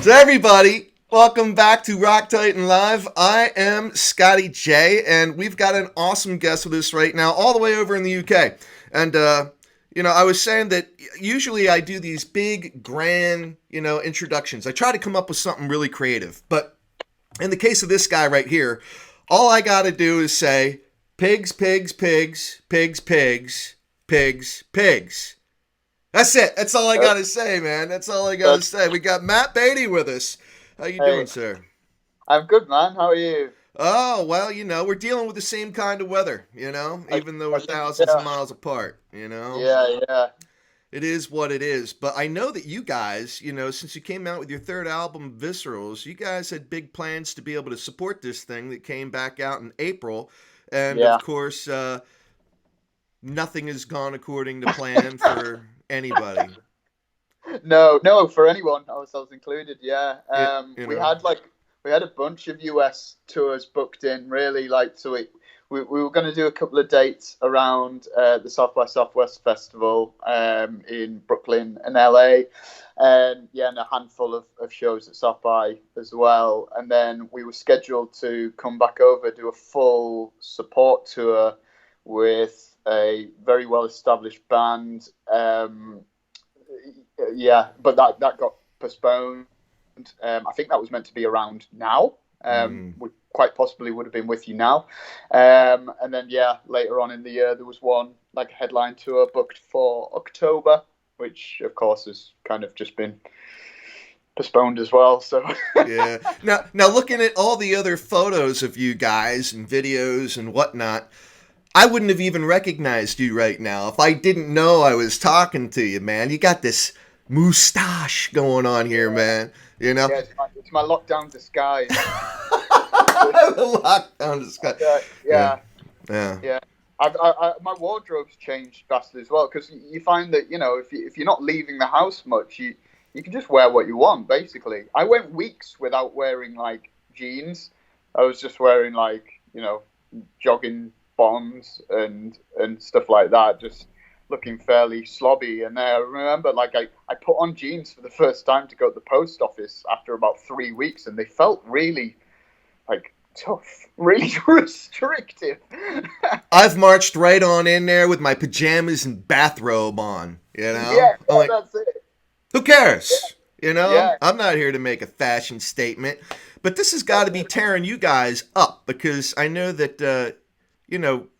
So everybody, welcome back to Rock Titan Live. I am Scotty J, and we've got an awesome guest with us right now, all the way over in the UK. And I was saying that usually I do these big, grand, introductions. I try to come up with something really creative, but in the case of this guy right here, all I got to do is say pigs, pigs, pigs, pigs, pigs, pigs, pigs. That's it. That's all I got to say, man. That's all I got to say. We got Matt Baty with us. How you doing, sir? I'm good, man. How are you? Oh, well, we're dealing with the same kind of weather, even though we're thousands of Yeah, miles apart, yeah. It is what it is. But I know that you guys, since you came out with your third album, Viscerals, you guys had big plans to be able to support this thing that came back out in April. And of Yeah. course, nothing has gone according to plan for anybody. No, for anyone, ourselves included. Yeah. It, We had a bunch of US tours booked in. Really, we were going to do a couple of dates around the South by Southwest Festival in Brooklyn and LA, and a handful of shows at South by as well. And then we were scheduled to come back over, do a full support tour with a very well established band. But that got postponed. I think that was meant to be around now. We quite possibly would have been with you now. And then, later on in the year, there was one, like a headline tour booked for October, which, of course, has kind of just been postponed as well. So yeah. Now, looking at all the other photos of you guys and videos and whatnot, I wouldn't have even recognized you right now if I didn't know I was talking to you, man. You got this moustache going on here, man. Yeah, it's my lockdown disguise. The lockdown disguise. Yeah. Yeah. My wardrobe's changed vastly as well, because you find that if you're not leaving the house much, you can just wear what you want. Basically, I went weeks without wearing like jeans. I was just wearing jogging bottoms and stuff like that, just looking fairly slobby. And I remember I put on jeans for the first time to go to the post office after about 3 weeks, and they felt really tough, really restrictive. I've marched right on in there with my pajamas and bathrobe on, Yeah, I'm that's it. who cares? Yeah. I'm not here to make a fashion statement, but this has got to be tearing you guys up, because I know that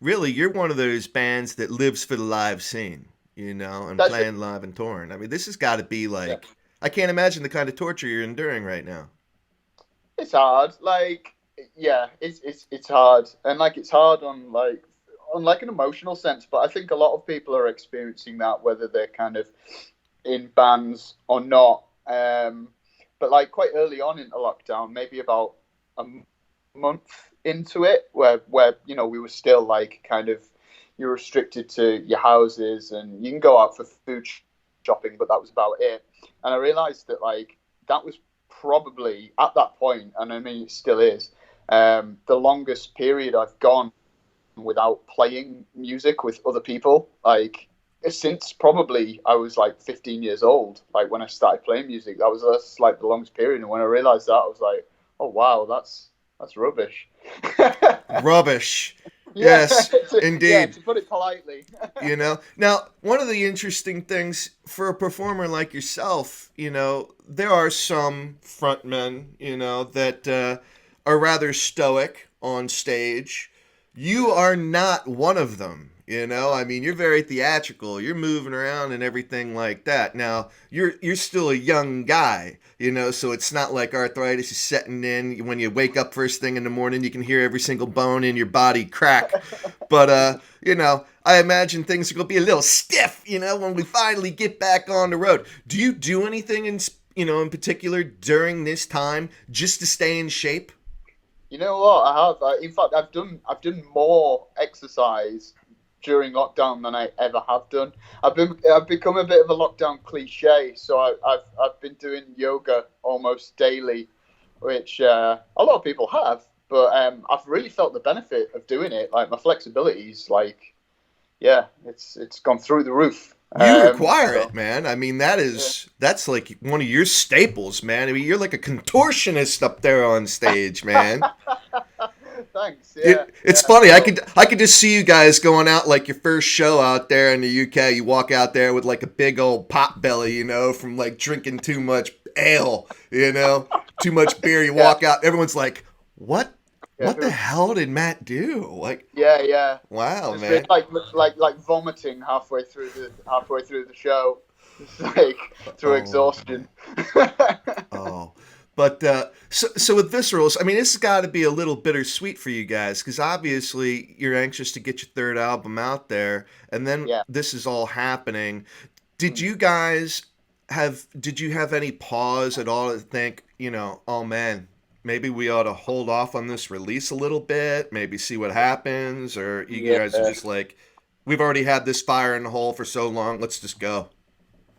really, you're one of those bands that lives for the live scene, and That's it. playing live and touring. I mean, this has got to be Yeah. I can't imagine the kind of torture you're enduring right now. It's hard. It's hard, and it's hard on an emotional sense. But I think a lot of people are experiencing that, whether they're kind of in bands or not. But quite early on into lockdown, maybe about a month into it, where we were still you're restricted to your houses, and you can go out for food shopping, but that was about it. And I realized that that was probably at that point, and I mean it still is, the longest period I've gone without playing music with other people, since probably I was 15 years old. When I started playing music, that's the longest period. And when I realized that, I was like, oh wow, that's rubbish. Rubbish. Yeah, Yes, indeed. to put it politely. Now, one of the interesting things for a performer like yourself, there are some frontmen, that are rather stoic on stage. You are not one of them. I mean, you're very theatrical. You're moving around and everything like that. Now, you're still a young guy, so it's not like arthritis is setting in. When you wake up first thing in the morning, you can hear every single bone in your body crack. But, I imagine things are going to be a little stiff, when we finally get back on the road. Do you do anything in particular during this time just to stay in shape? You know what? I have. In fact, I've done more exercise during lockdown than I ever have done. I've become a bit of a lockdown cliche, so I've been doing yoga almost daily, which a lot of people have, but I've really felt the benefit of doing it. My flexibility's it's gone through the roof. You require So it, man. I mean, that yeah. is that's like one of your staples, man. I mean, you're like a contortionist up there on stage, man. Thanks. Yeah, It's yeah. funny. So I could just see you guys going out like your first show out there in the UK. You walk out there with like a big old pot belly, you know, from like drinking too much ale, you know, too much beer. You yeah, walk out, everyone's like, "What? yeah, What the hell did Matt do?" Like, yeah, yeah. wow, Just been man. like vomiting halfway through the show, just like through Oh exhaustion. man. Oh, but so with Viscerals, I mean, this has got to be a little bittersweet for you guys because obviously you're anxious to get your third album out there, and then Yeah. this is all happening. Did Mm. you guys Did you have any pause at all to think, you know, oh man, maybe we ought to hold off on this release a little bit, maybe see what happens, or you Yeah. guys are just like, we've already had this fire in the hole for so long, let's just go.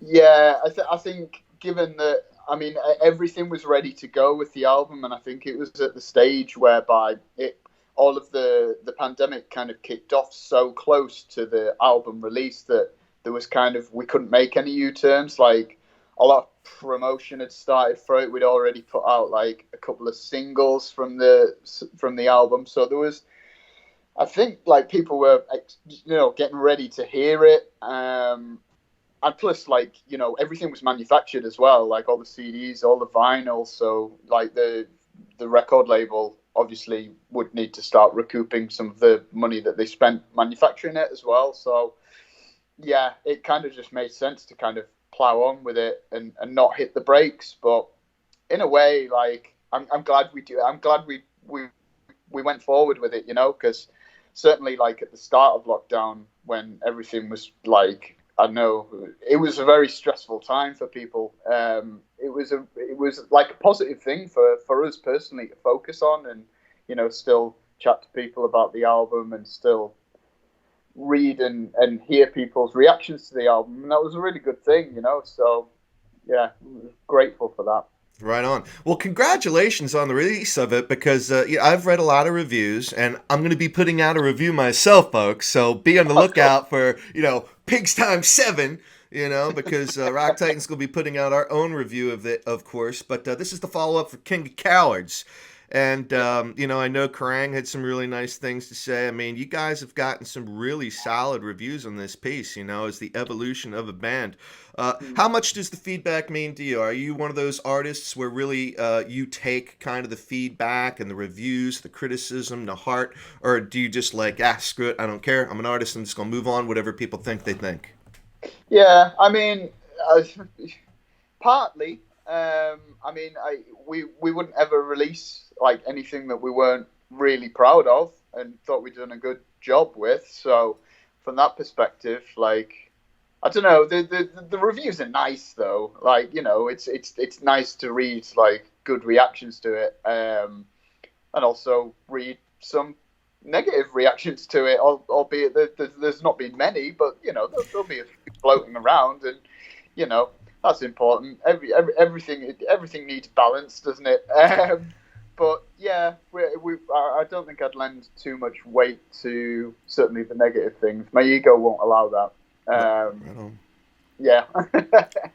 Yeah, I think given that, I mean, everything was ready to go with the album, and I think it was at the stage whereby all of the pandemic kind of kicked off so close to the album release that there was kind of, we couldn't make any U-turns. Like, a lot of promotion had started for it. We'd already put out like a couple of singles from the album, so there was, I think, like, people were, getting ready to hear it. And plus, like, everything was manufactured as well, like all the CDs, all the vinyl. So like the record label obviously would need to start recouping some of the money that they spent manufacturing it as well. So yeah, it kind of just made sense to kind of plow on with it and not hit the brakes. But in a way, like, I'm glad we do. I'm glad we went forward with it, because certainly, like, at the start of lockdown, when everything was like, I know it was a very stressful time for people. It was like a positive thing for us personally to focus on, and still chat to people about the album and still read and hear people's reactions to the album, and that was a really good thing. So yeah, grateful for that. Right on. Well, congratulations on the release of it because yeah, I've read a lot of reviews and I'm going to be putting out a review myself, folks. So be on the Oh, cool. lookout for, Pigsx7, because Rock Titan's going to be putting out our own review of it, of course. But this is the follow up for King of Cowards. And, Yeah. I know Kerrang had some really nice things to say. I mean, you guys have gotten some really solid reviews on this piece, as the evolution of a band. Mm. How much does the feedback mean to you? Are you one of those artists where really you take kind of the feedback and the reviews, the criticism to heart? Or do you just like, screw it, I don't care. I'm an artist. I'm just going to move on, whatever people think they think? Yeah, I mean, uh, partly. I mean, we wouldn't ever release like anything that we weren't really proud of and thought we'd done a good job with. So from that perspective, like, I don't know, the reviews are nice though. Like, it's nice to read like good reactions to it, and also read some negative reactions to it, albeit there's not been many, but there'll be a few floating around, and you know that's important. Everything needs balance, doesn't it? But yeah, I don't think I'd lend too much weight to certainly the negative things. My ego won't allow that. Right, right on. Yeah.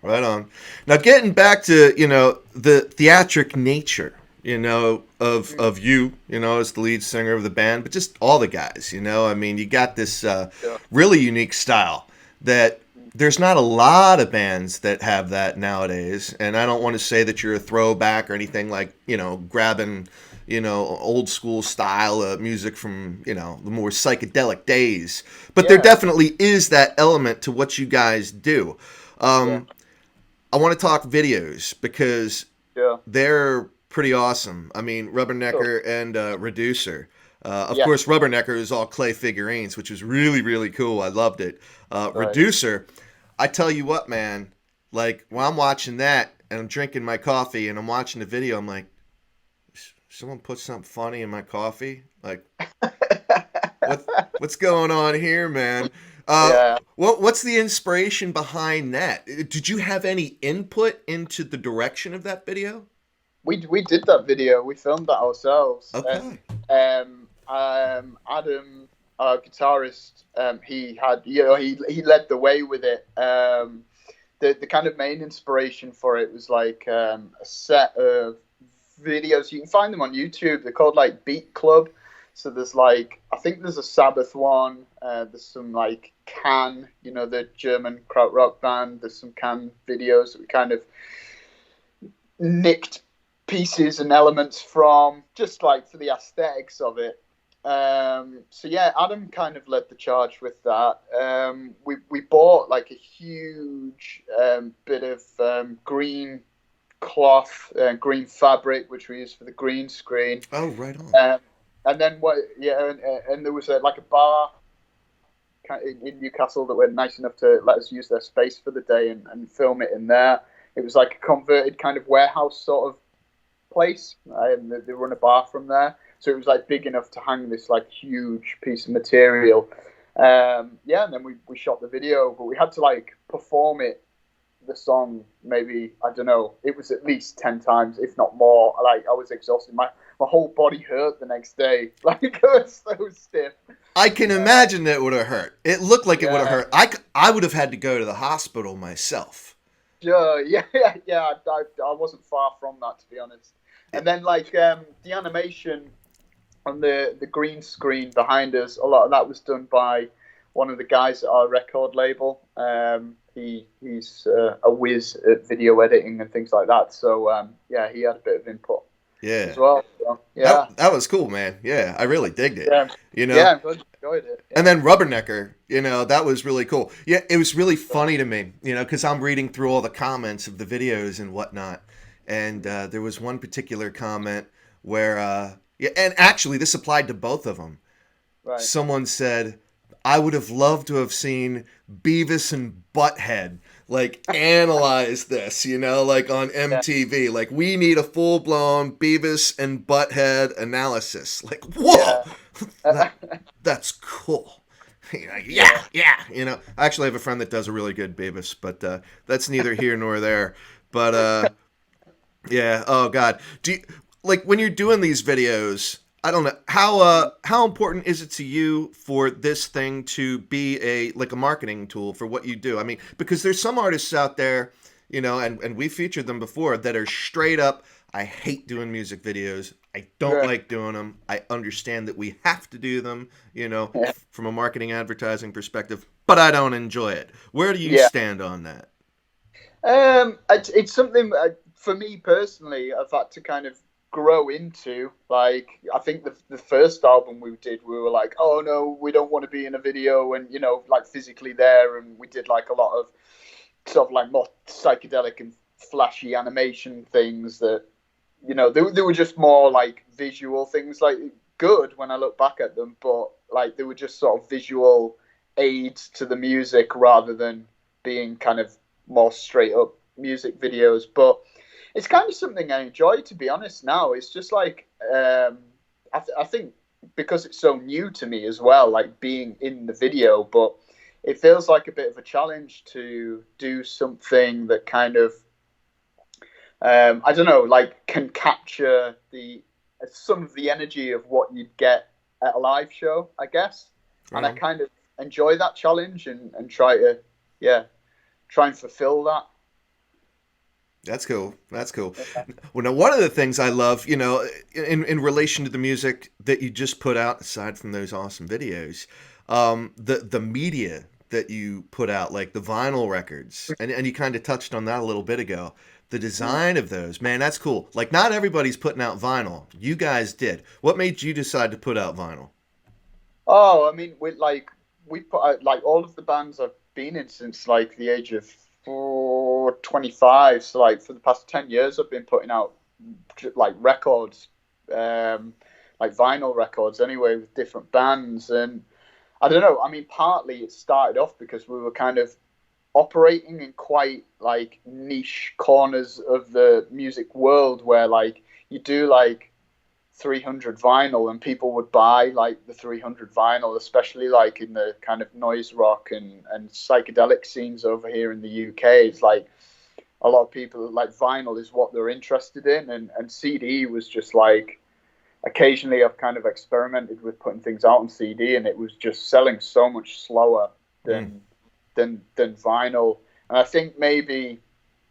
Right on. Now, getting back to the theatric nature, of you, as the lead singer of the band, but just all the guys, I mean, you got this Yeah. really unique style that there's not a lot of bands that have that nowadays. And I don't want to say that you're a throwback or anything like, grabbing, old school style of music from, the more psychedelic days. But there Yeah. definitely is that element to what you guys do. Yeah. Um, I want to talk videos because Yeah. they're pretty awesome. I mean, Cool. Rubbernecker and Reducer. Of Yeah. course, Rubbernecker is all clay figurines, which was really, really cool. I loved it. Right. Reducer, I tell you what, man, like when I'm watching that and I'm drinking my coffee and I'm watching the video, I'm like, someone put something funny in my coffee? Like, what what's going on here, man? Yeah. What's the inspiration behind that? Did you have any input into the direction of that video? We did that video. We filmed that ourselves, and Okay. Adam. our guitarist, he led the way with it. The kind of main inspiration for it was like a set of videos. You can find them on YouTube. They're called like Beat Club. So there's like, I think there's a Sabbath one. There's some like Can, the German krautrock band. There's some Can videos that we kind of nicked pieces and elements from, just like for the aesthetics of it. So yeah, Adam kind of led the charge with that. We bought like a huge bit of green cloth, green fabric, which we used for the green screen. Oh, right on. And then and there was like a bar in Newcastle that were nice enough to let us use their space for the day and film it in there. It was like a converted kind of warehouse sort of place, and they run a bar from there. So it was like big enough to hang this like huge piece of material. And then we shot the video, but we had to like perform the song maybe, I don't know, it was at least 10 times, if not more. Like I was exhausted. My whole body hurt the next day. Like it was so stiff. I can imagine that it would have hurt. It looked like it would have hurt. I would have had to go to the hospital myself. Sure, yeah. I wasn't far from that, to be honest. And then like the animation on the green screen behind us, a lot of that was done by one of the guys at our record label. He's a whiz at video editing and things like that. So he had a bit of input as well. So, yeah, that was cool, man. Yeah, I really digged it. Yeah, yeah, I enjoyed it. Yeah. And then Rubbernecker, that was really cool. Yeah, it was really funny to me, because I'm reading through all the comments of the videos and whatnot, and there was one particular comment where, and actually this applied to both of them. Right. Someone said, I would have loved to have seen Beavis and Butthead like analyze this, like on MTV. Yeah. Like we need a full-blown Beavis and Butthead analysis. Like, whoa, that's cool. Yeah. I actually have a friend that does a really good Beavis, but that's neither here nor there. But yeah, oh God, do you, like when you're doing these videos? I don't know how important is it to you for this thing to be a marketing tool for what you do? I mean, because there's some artists out there, and we featured them before that are straight up, I hate doing music videos. I don't like doing them. I understand that we have to do them, from a marketing advertising perspective, but I don't enjoy it. Where do you stand on that? It's something for me personally, I've had to kind of grow into. Like I think the first album we did, we were like, oh no, we don't want to be in a video and like physically there, and we did like a lot of sort of like more psychedelic and flashy animation things that they were just more like visual things, like good when I look back at them, but like they were just sort of visual aids to the music rather than being kind of more straight up music videos. But it's kind of something I enjoy, to be honest. Now it's just like I think because it's so new to me as well, like being in the video, but it feels like a bit of a challenge to do something that kind of I don't know, like can capture some of the energy of what you'd get at a live show, I guess. And I kind of enjoy that challenge and try and fulfill that. That's cool. Well, now one of the things I love, in relation to the music that you just put out, aside from those awesome videos, the media that you put out, like the vinyl records, and you kind of touched on that a little bit ago. The design of those, man, that's cool. Like not everybody's putting out vinyl. You guys did. What made you decide to put out vinyl? Oh, I mean, we put out like all of the bands I've been in since like the age of 25, so like for the past 10 years I've been putting out like records, like vinyl records anyway, with different bands. And I don't know, I mean, partly it started off because we were kind of operating in quite like niche corners of the music world where like you do like 300 vinyl and people would buy like the 300 vinyl, especially like in the kind of noise rock and psychedelic scenes over here in the UK. It's like a lot of people like vinyl is what they're interested in, and CD was just like occasionally I've kind of experimented with putting things out on CD, and it was just selling so much slower Mm. than vinyl. And I think maybe,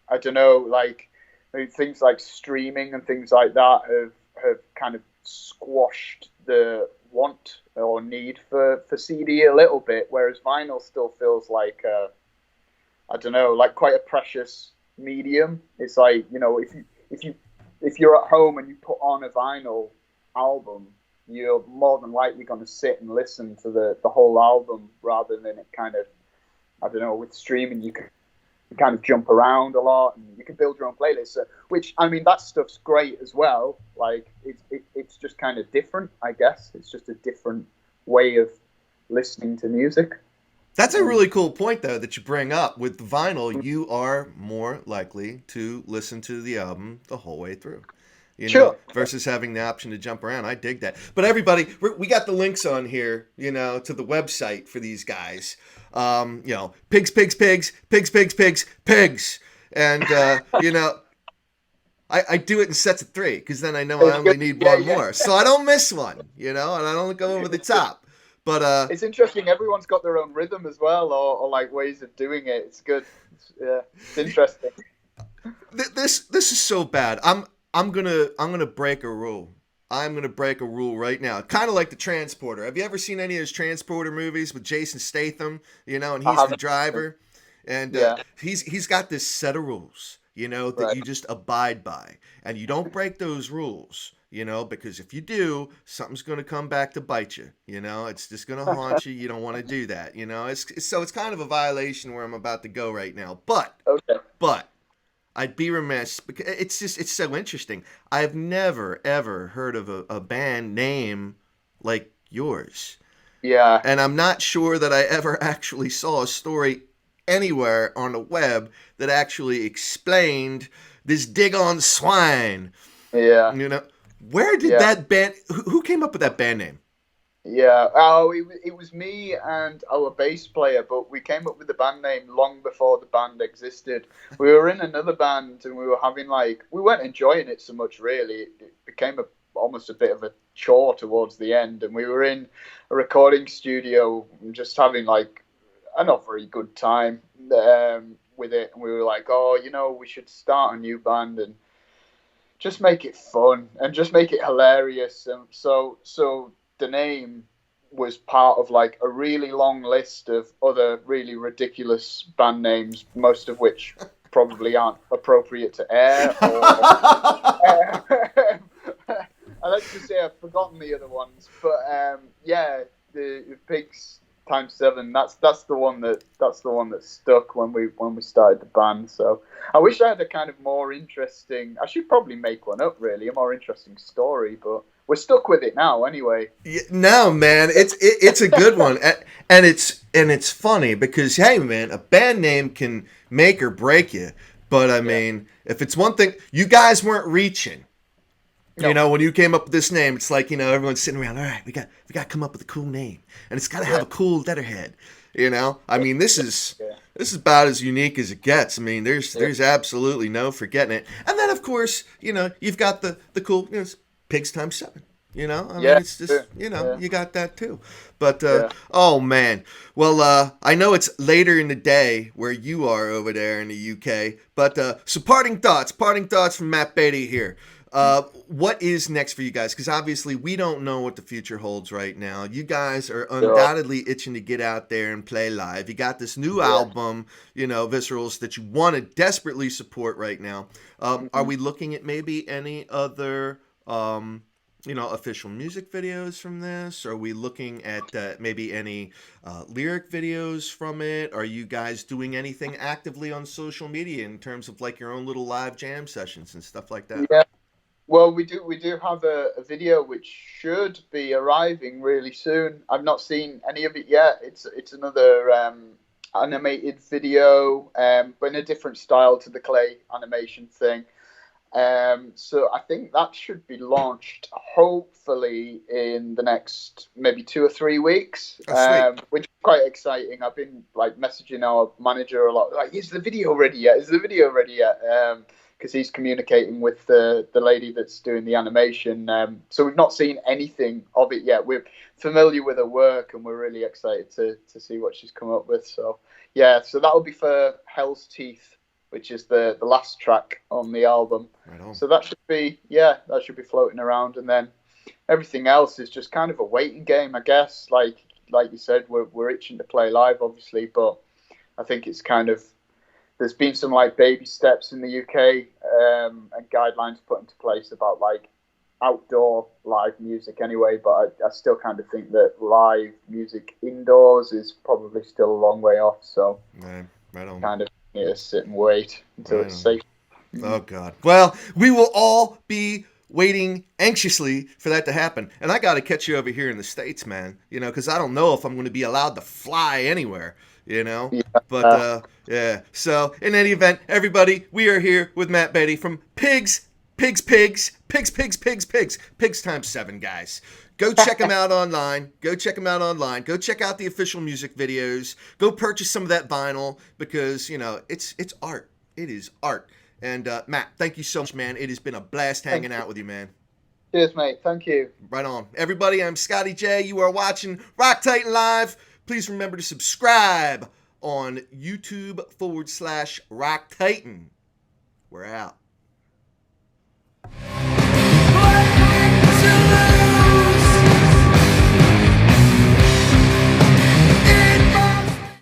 I don't know, like maybe things like streaming and things like that have kind of squashed the want or need for CD a little bit, whereas vinyl still feels like I don't know, like quite a precious medium. It's like, you know, if you're at home and you put on a vinyl album, you're more than likely going to sit and listen to the whole album rather than it kind of, I don't know, with streaming you can kind of jump around a lot and you can build your own playlists, which, I mean, that stuff's great as well. Like it's just kind of different, I guess. It's just a different way of listening to music. That's a really cool point, though, that you bring up. With the vinyl, you are more likely to listen to the album the whole way through, Sure. versus having the option to jump around. I dig that. But everybody, we got the links on here, to the website for these guys. Pigs, pigs, pigs, pigs, pigs, pigs, pigs. And, I do it in sets of 3 because then I know I It's only good. need Yeah, one yeah. more. So I don't miss one, and I don't go over the top. But It's interesting. Everyone's got their own rhythm as well, or like ways of doing it. It's good. Yeah, it's interesting. this is so bad. I'm gonna break a rule. I'm gonna break a rule right now. Kind of like the Transporter. Have you ever seen any of those Transporter movies with Jason Statham? And I he's the haven't. driver, and Yeah, he's got this set of rules, that right. you just abide by, and you don't break those rules. Because if you do, something's going to come back to bite you. It's just going to haunt you. You don't want to do that. So it's kind of a violation where I'm about to go right now. Okay. But I'd be remiss because it's so interesting. I've never ever heard of a band name like yours, Yeah, and I'm not sure that I ever actually saw a story anywhere on the web that actually explained this dig on swine. yeah, You know, where did yeah. that band? Who came up with that band name? Yeah. Oh, it was me and our bass player, but we came up with the band name long before the band existed. We were in another band and we were having like, we weren't enjoying it so much really. It became almost a bit of a chore towards the end. And we were in a recording studio just having like a not very good time with it. And we were like, oh, we should start a new band and just make it fun and just make it hilarious. And so the name was part of like a really long list of other really ridiculous band names, most of which probably aren't appropriate to air. I like to say I've forgotten the other ones, but yeah, the Pigsx7. That's the one that stuck when we started the band. So I wish I had a kind of more interesting. I should probably make one up, really, a more interesting story, but we're stuck with it now anyway. Yeah, no, man, it's a good one, and it's funny because hey, man, a band name can make or break you. But I mean, if it's one thing, you guys weren't reaching. No. When you came up with this name, it's like everyone's sitting around. All right, we got to come up with a cool name, and it's got to have a cool letterhead. I mean, this is about as unique as it gets. I mean, there's absolutely no forgetting it. And then of course, you've got the cool, Pigs times 7. I mean, it's just you got that too. But oh man, well, I know it's later in the day where you are over there in the UK. But so parting thoughts from Matt Baty here. What is next for you guys? Because obviously we don't know what the future holds right now. You guys are undoubtedly itching to get out there and play live. You got this new album, Viscerals, that you want to desperately support right now. Are we looking at maybe any other, official music videos from this? Are we looking at maybe any lyric videos from it? Are you guys doing anything actively on social media in terms of like your own little live jam sessions and stuff like that? Yeah. Well, we do have a video which should be arriving really soon. I've not seen any of it yet. It's another animated video, but in a different style to the clay animation thing. So I think that should be launched hopefully in the next maybe 2 or 3 weeks, Oh, sweet. which is quite exciting. I've been like messaging our manager a lot, like, is the video ready yet? Is the video ready yet? because he's communicating with the lady that's doing the animation. So we've not seen anything of it yet. We're familiar with her work, and we're really excited to see what she's come up with. So yeah, so that'll be for Hell's Teeth, which is the last track on the album. Right on. So that should be floating around, and then everything else is just kind of a waiting game, I guess. Like you said, we're itching to play live, obviously, but I think it's kind of, there's been some like baby steps in the UK and guidelines put into place about like outdoor live music anyway, but I still kind of think that live music indoors is probably still a long way off. So right on. Kind of need to sit and wait until it's safe. Oh God. Well, we will all be waiting anxiously for that to happen. And I got to catch you over here in the States, man, because I don't know if I'm going to be allowed to fly anywhere, Yeah. but yeah. So in any event, everybody, we are here with Matt Baty from Pigs times 7, guys. Go check them out online. Go check out the official music videos. Go purchase some of that vinyl, because it's art. It is art. And Matt, thank you so much, man. It has been a blast hanging out with you, man. Cheers, mate. Thank you. Right on. Everybody, I'm Scotty J. You are watching Rock Titan Live. Please remember to subscribe on YouTube /Rock Titan. We're out.